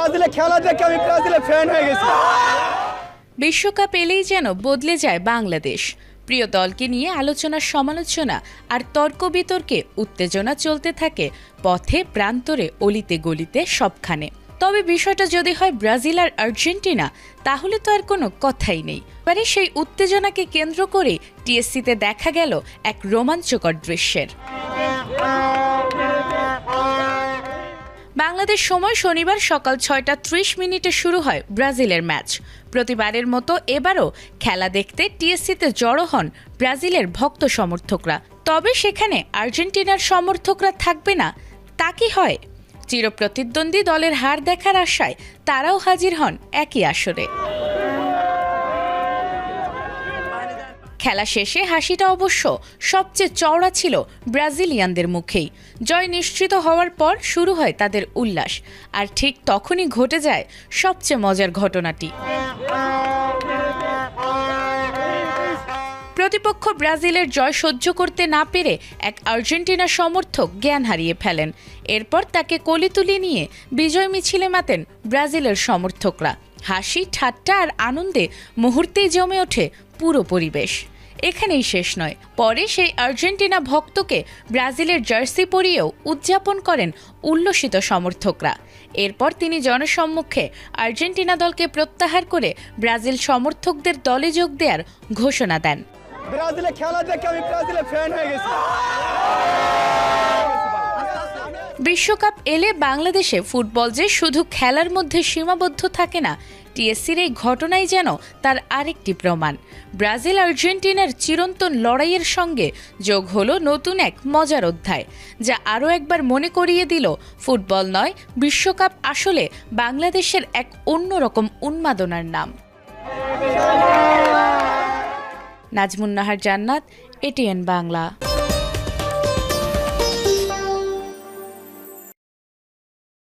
ব্রাজিলে খেলা দেখে আমি ব্রাজিলের ফ্যান হয়ে গেছি। বিশ্বকাপ এলেই যেন বদলে যায় বাংলাদেশ। প্রিয় দলকে নিয়ে আলোচনা সমালোচনা আর তর্ক বিতর্কে উত্তেজনা চলতে থাকে পথে প্রান্তরে অলিতে গলিতে সবখানে। তবে বিষয়টা যদি হয় ব্রাজিল আর আর্জেন্টিনা, তাহলে তো আর কোনো কথাই নেই। এবারে সেই উত্তেজনাকে কেন্দ্র করে টিএসসিতে দেখা গেল এক রোমাঞ্চকর দৃশ্যের। বাংলাদেশ সময় শনিবার সকাল 6:30 শুরু হয় ব্রাজিলের ম্যাচ। প্রতিবারের মতো এবারও খেলা দেখতে টিএসসিতে জড়ো হন ব্রাজিলের ভক্ত সমর্থকরা। তবে সেখানে আর্জেন্টিনার সমর্থকরা থাকবে না তা কি হয়? চিরপ্রতিদ্বন্দ্বী দলের হার দেখার আশায় তারাও হাজির হন একই আসরে। খেলা শেষে হাসিটা অবশ্য সবচেয়ে চওড়া ছিল ব্রাজিলিয়ানদের মুখেই। জয় নিশ্চিত হওয়ার পর শুরু হয় তাদের উল্লাস, আর ঠিক তখনই ঘটে যায় সবচেয়ে মজার ঘটনাটি। প্রতিপক্ষ ব্রাজিলের জয় সহ্য করতে না পেরে এক আর্জেন্টিনা সমর্থক জ্ঞান হারিয়ে ফেলেন। এরপর তাকে কোলে তুলে নিয়ে বিজয় মিছিলে মাতেন ব্রাজিলের সমর্থকরা। হাসি ঠাট্টা আর আনন্দে মুহূর্তেই জমে ওঠে পুরো পরিবেশ। এখানেই শেষ নয়, পরে সেই আর্জেন্টিনা ভক্তকে ব্রাজিলের জার্সি পরিয়েও উদযাপন করেন উল্লসিত সমর্থকরা। এরপর তিনি জনসম্মুখে আর্জেন্টিনা দলকে প্রত্যাহার করে ব্রাজিল সমর্থকদের দলে যোগ দেওয়ার ঘোষণা দেন। ব্রাজিলে খেলা দেখে আমি ব্রাজিলের ফ্যান হয়ে গেছি। বিশ্বকাপ এলে বাংলাদেশে ফুটবল যে শুধু খেলার মধ্যে সীমাবদ্ধ থাকে না, টিএসসির এই ঘটনাই যেন তার আরেকটি প্রমাণ। ব্রাজিল আর্জেন্টিনার চিরন্তন লড়াইয়ের সঙ্গে যোগ হলো নতুন এক মজার অধ্যায়, যা আরও একবার মনে করিয়ে দিল ফুটবল নয়, বিশ্বকাপ আসলে বাংলাদেশের এক অন্যরকম উন্মাদনার নাম। নাজমুন নাহার জান্নাত, এটিএন বাংলা।